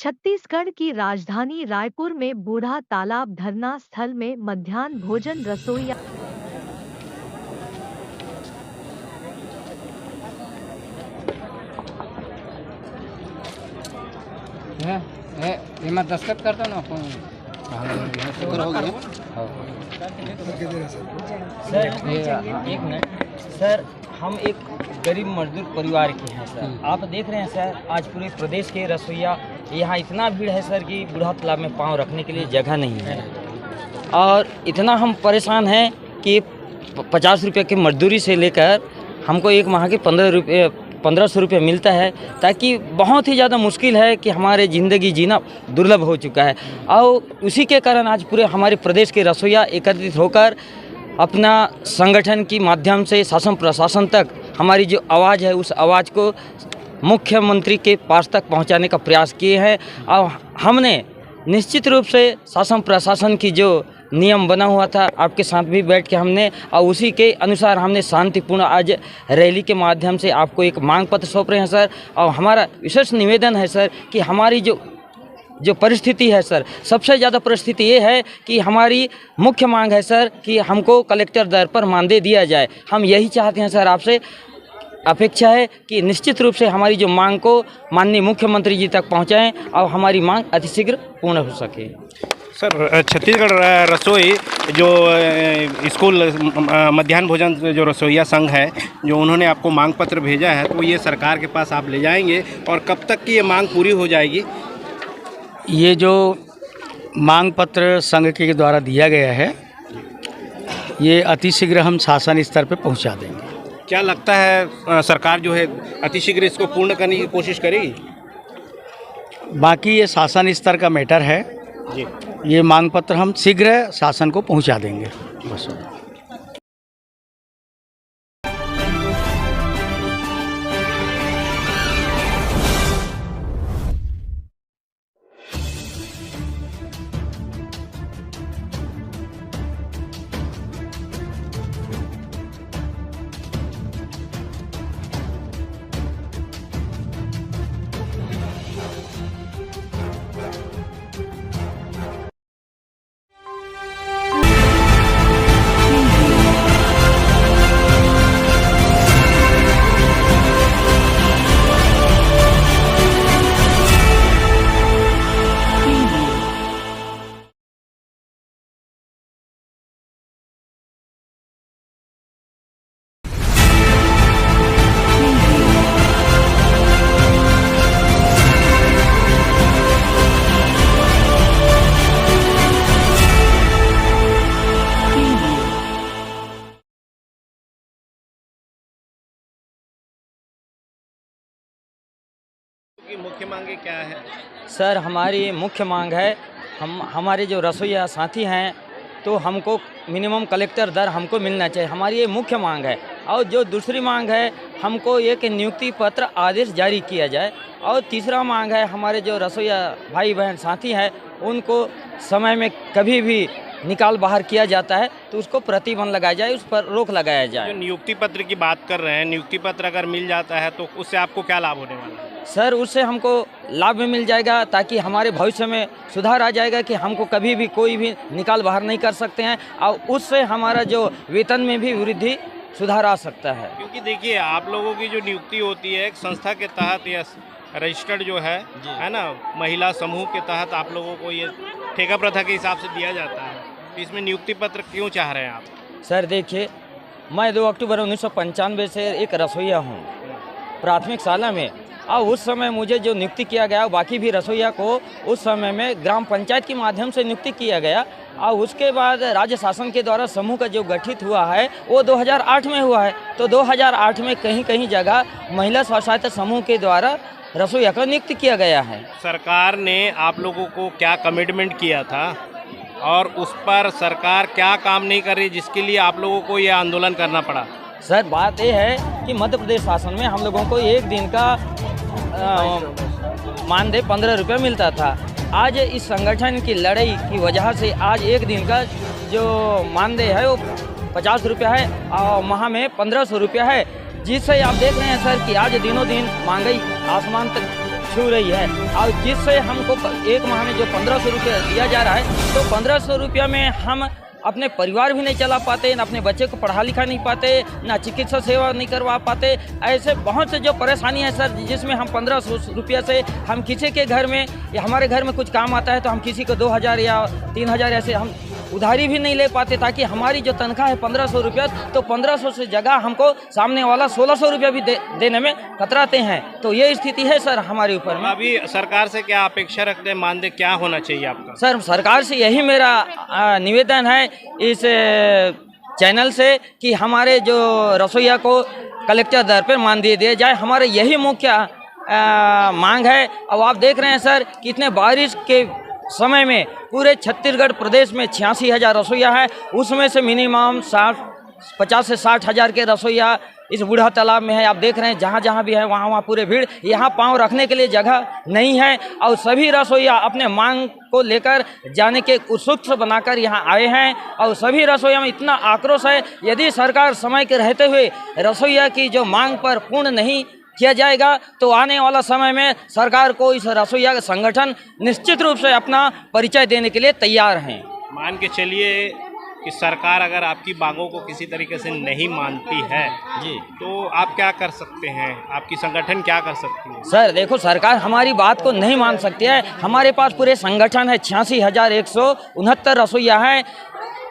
छत्तीसगढ़ की राजधानी रायपुर में बूढ़ा तालाब धरना स्थल में मध्याह्न भोजन रसोईया मैं दस्तखत करता ना सर एक मिनट सर, हम एक गरीब मजदूर परिवार के हैं सर। आप देख रहे हैं सर, आज पूरे प्रदेश के रसोईया यहाँ इतना भीड़ है सर कि बूढ़ा तालाब में पाँव रखने के लिए जगह नहीं है। और इतना हम परेशान हैं कि 50 रुपये की मजदूरी से लेकर हमको एक माह के 1500 रुपये मिलता है, ताकि बहुत ही ज़्यादा मुश्किल है कि हमारे ज़िंदगी जीना दुर्लभ हो चुका है। और उसी के कारण आज पूरे हमारे प्रदेश के रसोईया एकत्रित होकर अपना संगठन के माध्यम से शासन प्रशासन तक हमारी जो आवाज़ है उस आवाज़ को मुख्यमंत्री के पास तक पहुंचाने का प्रयास किए हैं। और हमने निश्चित रूप से शासन प्रशासन की जो नियम बना हुआ था आपके साथ भी बैठ के हमने, और उसी के अनुसार हमने शांतिपूर्ण आज रैली के माध्यम से आपको एक मांग पत्र सौंप रहे हैं सर। और हमारा विशेष निवेदन है सर कि हमारी जो परिस्थिति है सर, सबसे ज़्यादा परिस्थिति ये है कि हमारी मुख्य मांग है सर कि हमको कलेक्टर दर पर मानदेय दिया जाए। हम यही चाहते हैं सर, आपसे अपेक्षा है कि निश्चित रूप से हमारी जो मांग को माननीय मुख्यमंत्री जी तक पहुंचाएं और हमारी मांग अतिशीघ्र पूर्ण हो सके। सर, छत्तीसगढ़ रसोई जो स्कूल मध्याह्न भोजन जो रसोईया संघ है, जो उन्होंने आपको मांग पत्र भेजा है, तो ये सरकार के पास आप ले जाएंगे और कब तक की ये मांग पूरी हो जाएगी? ये जो मांग पत्र संघ के द्वारा दिया गया है, ये अतिशीघ्र हम शासन स्तर पर पहुंचा देंगे। क्या लगता है सरकार जो है अतिशीघ्र इसको पूर्ण करने की कोशिश करेगी? बाकी ये शासन स्तर का मैटर है जी। ये मांग पत्र हम शीघ्र शासन को पहुंचा देंगे बस। मुख्य मांगे क्या है? सर, हमारी मुख्य मांग है, हमारे जो रसोईया साथी हैं तो हमको मिनिमम कलेक्टर दर हमको मिलना चाहिए, हमारी ये मुख्य मांग है। और जो दूसरी मांग है, हमको एक नियुक्ति पत्र आदेश जारी किया जाए। और तीसरा मांग है, हमारे जो रसोईया भाई बहन साथी हैं उनको समय में कभी भी निकाल बाहर किया जाता है तो उसको प्रतिबंध लगाया जाए, उस पर रोक लगाया जाए। जो नियुक्ति पत्र की बात कर रहे हैं, नियुक्ति पत्र अगर मिल जाता है तो उससे आपको क्या लाभ होने वाला है? सर, उससे हमको लाभ भी मिल जाएगा, ताकि हमारे भविष्य में सुधार आ जाएगा कि हमको कभी भी कोई भी निकाल बाहर नहीं कर सकते हैं। और उससे हमारा जो वेतन में भी वृद्धि सुधार आ सकता है। क्योंकि देखिए, आप लोगों की जो नियुक्ति होती है एक संस्था के तहत या रजिस्टर्ड जो है ना, महिला समूह के तहत आप लोगों को ये ठेका प्रथा के हिसाब से दिया जाता है। तो इसमें नियुक्ति पत्र क्यों चाह रहे हैं आप? सर देखिए, मैं 2 अक्टूबर 1995 से एक रसोईया हूँ प्राथमिक शाला में। और उस समय मुझे जो नियुक्ति किया गया, बाकी भी रसोईया को उस समय में ग्राम पंचायत के माध्यम से नियुक्ति किया गया। और उसके बाद राज्य शासन के द्वारा समूह का जो गठित हुआ है वो 2008 में हुआ है। तो 2008 में कहीं कहीं जगह महिला स्व सहायता समूह के द्वारा रसोईया का नियुक्त किया गया है। सरकार ने आप लोगों को क्या कमिटमेंट किया था और उस पर सरकार क्या काम नहीं कर रही जिसके लिए आप लोगों को ये आंदोलन करना पड़ा? सर, बात यह है कि मध्य प्रदेश शासन में हम लोगों को एक दिन का मानदेय 15 रुपये मिलता था। आज इस संगठन की लड़ाई की वजह से आज एक दिन का जो मानदेय है वो 50 रुपया है और माह में 1500 रुपया है, जिससे आप देख रहे हैं सर कि आज दिनों दिन महंगाई आसमान तक छू रही है। और जिससे हमको एक माह में जो 1500 रुपया दिया जा रहा है, तो 1500 रुपया में हम अपने परिवार भी नहीं चला पाते, न अपने बच्चे को पढ़ा लिखा नहीं पाते, ना चिकित्सा सेवा नहीं करवा पाते। ऐसे बहुत से जो परेशानी है सर, जिसमें हम 1500 रुपया से हम किसी के घर में या हमारे घर में कुछ काम आता है तो हम किसी को 2000 या 3000 ऐसे हम उधारी भी नहीं ले पाते, ताकि हमारी जो तनख्वाह है 1500 रुपया, तो 1500 से जगह हमको सामने वाला 1600 रुपया भी देने में कतराते हैं। तो ये स्थिति है सर हमारे ऊपर में। अभी सरकार से क्या अपेक्षा रखते हैं, मानदेय क्या होना चाहिए आपका? सर सरकार से यही मेरा निवेदन है इस चैनल से कि हमारे जो रसोइया को कलेक्टर दर पर मानदेय दिया जाए, हमारे यही मुख्य मांग है। अब आप देख रहे हैं सर कितने बारिश के समय में पूरे छत्तीसगढ़ प्रदेश में 86,000 रसोइया है, उसमें से मिनिमम 50 से 60 हज़ार के रसोइया इस बूढ़ा तालाब में है। आप देख रहे हैं जहाँ जहाँ भी है वहाँ पूरे भीड़, यहाँ पाँव रखने के लिए जगह नहीं है। और सभी रसोइया अपने मांग को लेकर जाने के उत्सुक बनाकर यहाँ आए हैं। और सभी रसोइया में इतना आक्रोश है, यदि सरकार समय के रहते हुए रसोइया की जो मांग पर पूर्ण नहीं किया जाएगा तो आने वाला समय में सरकार को इस रसोइया का संगठन निश्चित रूप से अपना परिचय देने के लिए तैयार हैं। मान के चलिए कि सरकार अगर आपकी मांगों को किसी तरीके से नहीं मानती है जी, तो आप क्या कर सकते हैं, आपकी संगठन क्या कर सकती है? सर देखो, सरकार हमारी बात को नहीं मान सकती है। हमारे पास पूरे संगठन है, 86,169 रसोइया हैं।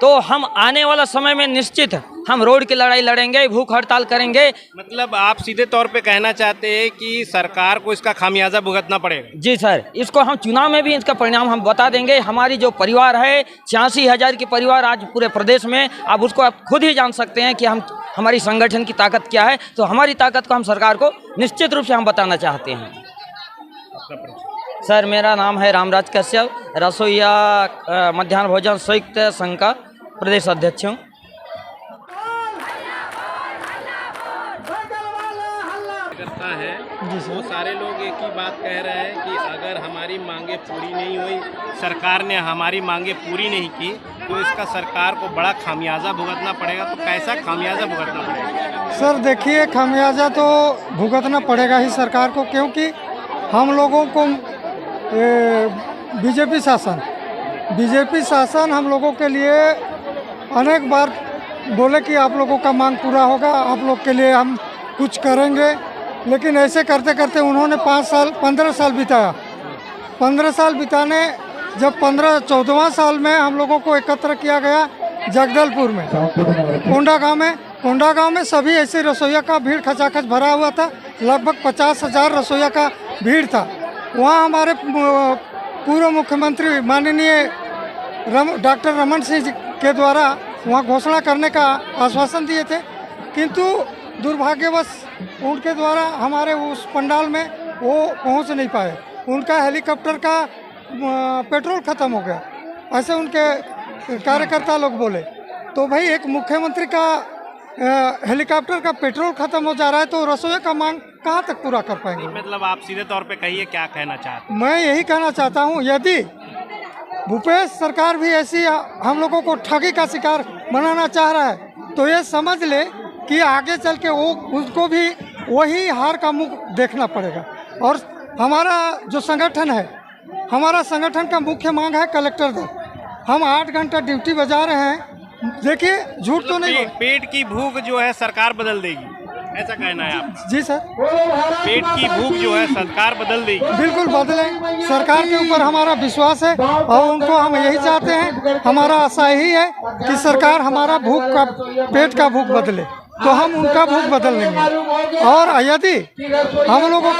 तो हम आने वाला समय में निश्चित हम रोड की लड़ाई लड़ेंगे, भूख हड़ताल करेंगे। मतलब आप सीधे तौर पे कहना चाहते हैं कि सरकार को इसका खामियाजा भुगतना पड़ेगा? जी सर, इसको हम चुनाव में भी इसका परिणाम हम बता देंगे। हमारी जो परिवार है 86,000 की परिवार आज पूरे प्रदेश में, अब उसको आप खुद ही जान सकते हैं कि हमारी संगठन की ताकत क्या है। तो हमारी ताकत को हम सरकार को निश्चित रूप से हम बताना चाहते हैं। सर मेरा नाम है रामराज कश्यप, रसोइया मध्याह्न भोजन संयुक्त संघ का प्रदेश अध्यक्ष हूँ। है वो सारे लोग एक ही बात कह रहे हैं कि अगर हमारी मांगे पूरी नहीं हुई, सरकार ने हमारी मांगे पूरी नहीं की, तो इसका सरकार को बड़ा खामियाजा भुगतना पड़ेगा। तो कैसा खामियाजा भुगतना पड़ेगा? सर देखिए, खामियाजा तो भुगतना पड़ेगा ही सरकार को, क्योंकि हम लोगों को बीजेपी शासन हम लोगों के लिए अनेक बार बोले कि आप लोगों का मांग पूरा होगा, आप लोग के लिए हम कुछ करेंगे, लेकिन ऐसे करते करते उन्होंने 15 साल बिताया। 15 साल बिताने जब 14वां साल में हम लोगों को एकत्र किया गया जगदलपुर में, कोंडागांव में सभी ऐसे रसोइया का भीड़ खचाखच भरा हुआ था। लगभग 50,000 रसोइया का भीड़ था। वहाँ हमारे पूर्व मुख्यमंत्री माननीय डॉक्टर रमन सिंह के द्वारा वहाँ घोषणा करने का आश्वासन दिए थे, किंतु दुर्भाग्यवश उनके द्वारा हमारे उस पंडाल में वो पहुंच नहीं पाए। उनका हेलीकॉप्टर का पेट्रोल ख़त्म हो गया, ऐसे उनके कार्यकर्ता लोग बोले। तो भाई एक मुख्यमंत्री का हेलीकॉप्टर का पेट्रोल ख़त्म हो जा रहा है तो रसोई का मांग कहाँ तक पूरा कर पाएंगे? मतलब आप सीधे तौर पे कहिए क्या कहना चाहते हैं? मैं यही कहना चाहता हूँ, यदि भूपेश सरकार भी ऐसी हम लोगों को ठगी का शिकार बनाना चाह रहा है तो ये समझ ले कि आगे चल के उसको भी वही हार का मुख देखना पड़ेगा। और हमारा जो संगठन है, हमारा संगठन का मुख्य मांग है कलेक्टर दर। हम 8 घंटा ड्यूटी बजा रहे हैं। देखिए, झूठ तो नहीं, पेट की भूख जो है सरकार बदल देगी, ऐसा कहना है आप? जी सर, पेट की भूख जो है सरकार बदल देगी। बिल्कुल बदलें, सरकार के ऊपर हमारा विश्वास है और उनको हम यही चाहते हैं। हमारा आशा यही है कि सरकार हमारा पेट का भूख बदले तो हम उनका भूख बदल लेंगे। और यदि हम लोगों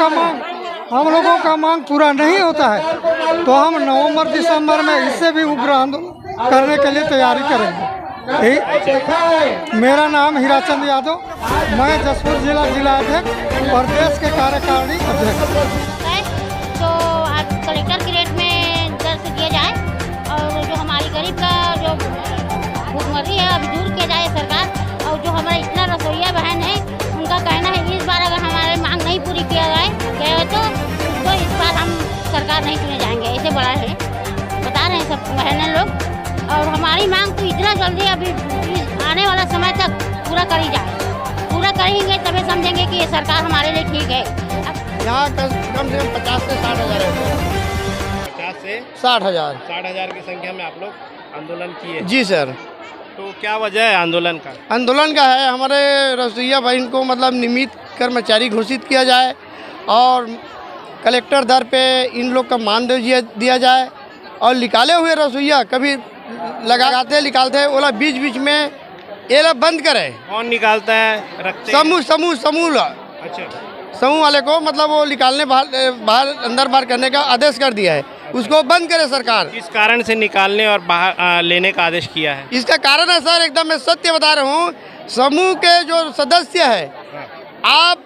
का मांग पूरा नहीं होता है तो हम नवंबर दिसंबर में इससे भी उग्र आंदोलन करने के लिए तैयारी करेंगे। मेरा नाम हीराचंद यादव, मैं जसपुर जिला अध्यक्ष, प्रदेश के कार्यकारिणी अध्यक्ष। तो आप कलेक्टर के रेट में दर्ज दिया जाए और जो हमारी गरीब का जो भूखमरी है अभी दूर किया जाए सरकार। और जो हमारे इतना रसोइया बहन है उनका कहना है इस बार अगर हमारे मांग नहीं पूरी किया गया तो इस बार हम सरकार नहीं चुने जाएंगे, ऐसे बड़ा है बता रहे हैं सब बहनें लोग। और हमारी मांग तो इतना जल्दी अभी आने वाला समय तक पूरा करी जाए, पूरा करेंगे तभी समझेंगे कि ये सरकार हमारे लिए ठीक है। अब यहाँ कम से कम 50 से 60 हज़ार है। 50 से 60 हज़ार 60 हज़ार की संख्या में आप लोग आंदोलन किए। जी सर। तो क्या वजह है आंदोलन का? आंदोलन का है हमारे रसोइया बहन को मतलब नियमित कर्मचारी घोषित किया जाए और कलेक्टर दर पे इन लोग का मानदेय दिया जाए और निकाले हुए रसोइया कभी लगाते निकालते बोला बीच बीच में ये लोग बंद करें। कौन निकालता है? रखते समूह अच्छा, समूह वाले को मतलब वो निकालने बाहर अंदर बाहर करने का आदेश कर दिया है, उसको बंद करे सरकार। किस कारण से निकालने और बाहर लेने का आदेश किया है? इसका कारण है सर, एकदम मैं सत्य बता रहा हूँ, समूह के जो सदस्य है, आप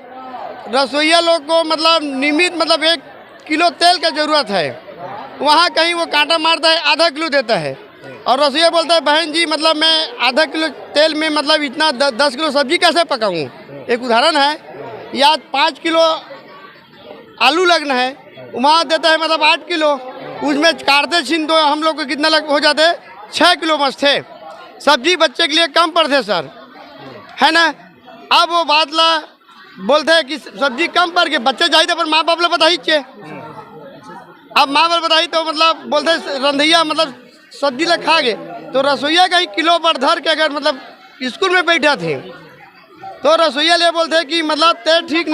रसोइया लोग को मतलब नियमित मतलब 1 किलो तेल का जरूरत है, वहाँ कहीं वो कांटा मारता है आधा किलो देता है और रसोइया बोलता है बहन जी मतलब मैं आधा किलो तेल में मतलब इतना 10 किलो सब्जी कैसे पकाऊँ। एक उदाहरण है, या 5 किलो आलू लगना है, वहाँ देता है मतलब 8 किलो, उसमें काटते छीन तो हम लोग को कितना हो जाते 6 किलो बस थे। सब्जी बच्चे के लिए कम पड़ते सर, है ना। अब वो बादला बोलते हैं कि सब्जी कम पड़ के बच्चे चाहिए पर माँ बाप लोग बताइए चे। अब माँ बाप बताइए तो मतलब बोलते रंधैया मतलब सब्जी लग खा गए, तो रसोइया का ही किलो पर धर के अगर मतलब स्कूल में बैठा थे तो रसोइया ले बोलते हैं कि मतलब ते ठीक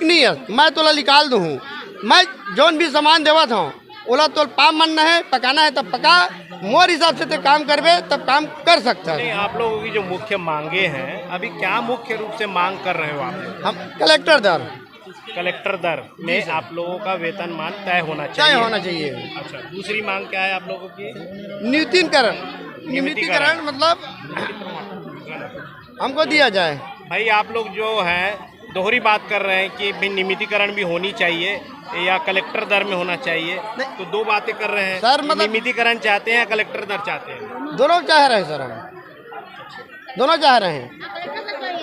नहीं है, मैं तोला निकाल दूँ। मैं जौन भी सामान देवा था ओला तो पाम मनना है, पकाना है तब पका, मोर हिसाब से तो काम करबे तब काम कर सकता है। आप लोगों की जो मुख्य मांगे हैं, अभी क्या मुख्य रूप से मांग कर रहे हो आप? हम कलेक्टर दर में आप लोगों का वेतनमान तय होना चाहिए। अच्छा, दूसरी मांग क्या है आप लोगों की? नियमितीकरण मतलब हमको दिया जाए। भाई आप लोग जो हैं दोहरी बात कर रहे हैं कि भाई नियमितीकरण भी होनी चाहिए या कलेक्टर दर में होना चाहिए, तो दो बातें कर रहे हैं सर। मतलब नियमितीकरण चाहते हैं या कलेक्टर दर चाहते हैं? दोनों चाह रहे हैं सर, हम दोनों चाह रहे हैं।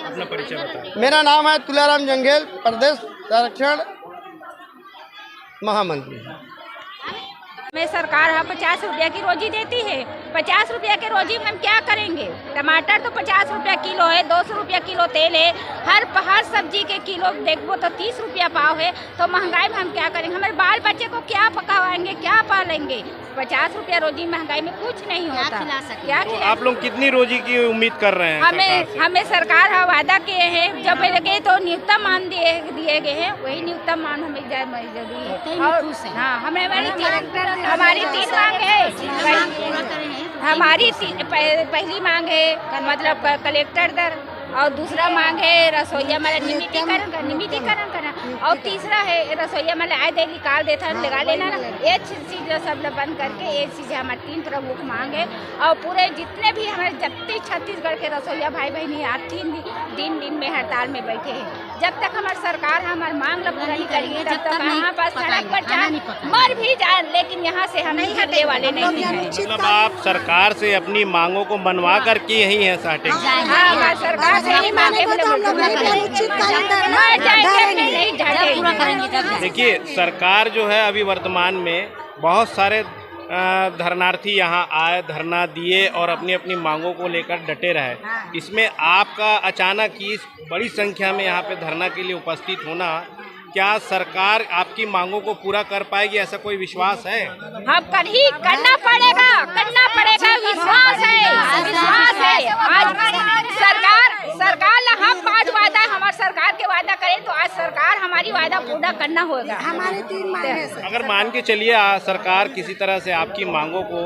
अपना परिचय बताएं। मेरा नाम है तुलाराम जंगेल, प्रदेश संरक्षण महामंत्री। में सरकार 50 रुपया की रोजी देती है, 50 रुपया के रोजी में हम क्या करेंगे? टमाटर तो 50 रुपया किलो है, 200 रुपया किलो तेल है, हर सब्जी के किलो देखो तो 30 रुपया पाव है, तो महंगाई में हम क्या करेंगे? हमारे बाल बच्चे को क्या पकावाएंगे, क्या पालेंगे? 50 रुपया रोजी महंगाई में कुछ नहीं होता। क्या तो आप लोग कितनी रोजी की उम्मीद कर रहे हैं? हमें सरकार वादा किए हैं, जब लगे तो न्यूनतम मान दिए गए हैं, वही न्यूनतम मान हमें जरूरी है। और हाँ, हमारी 3 मांग है। हमारी पहली मांग है मतलब कलेक्टर दर, और दूसरा मांग है रसोईया मतलब नियमितीकरण करना, और तीसरा है रसोईया मतलब आए दे निकाल देता लगा लेना ना। ये चीज़ सब बंद करके ये चीज़ हमारी 3 प्रमुख मांग है। और पूरे जितने भी हमारे जितने छत्तीसगढ़ के रसोईया भाई बहनी आज 3 दिन में हड़ताल में बैठे हैं। जब तक हमारी सरकार हमारी मांग ला पूरा नहीं करेगी तब तक यहाँ पर सड़क पर मर भी जाए, लेकिन यहाँ से हम नहीं हटने वाले नहीं हैं। मतलब आप सरकार से अपनी मांगों को मनवा करके यही है साटे? हाँ, सरकार से ही मांगे देखिए, सरकार जो है अभी वर्तमान में बहुत सारे धरनार्थी यहाँ आए, धरना दिए और अपनी अपनी मांगों को लेकर डटे रहे। इसमें आपका अचानक ही बड़ी संख्या में यहाँ पे धरना के लिए उपस्थित होना, क्या सरकार आपकी मांगों को पूरा कर पाएगी, ऐसा कोई विश्वास है? हम करना पड़ेगा, विश्वास है। आज सरकार हम 5 वादा हमारे सरकार के वादा करें तो आज सरकार हमारी वादा पूरा करना होगा। हमारे 3 मांगे। अगर मान के चलिए सरकार किसी तरह से आपकी मांगों को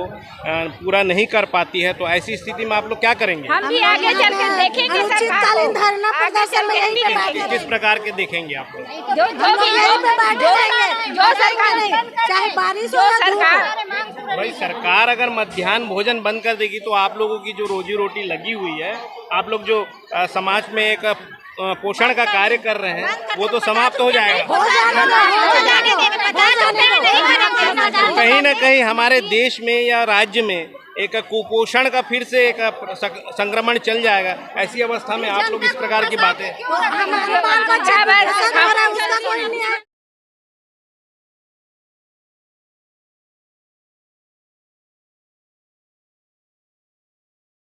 पूरा नहीं कर पाती है, तो ऐसी स्थिति में आप लोग क्या करेंगे? हम भी आगे चल के देखेंगे सरकार। किस प्रकार के देखेंगे आप लोग? जो सरकार चाहे बारिश हो सरकार। भाई सरकार अगर मध्याह्न भोजन बंद कर देगी तो आप लोगों की जो रोजी रोटी लगी हुई है, आप लोग जो समाज में एक पोषण का कार्य कर रहे हैं, वो तो समाप्त हो जाएगा। कहीं ना कहीं हमारे देश में या राज्य में एक कुपोषण का फिर से एक संक्रमण चल जाएगा। ऐसी अवस्था में आप लोग इस प्रकार की बातें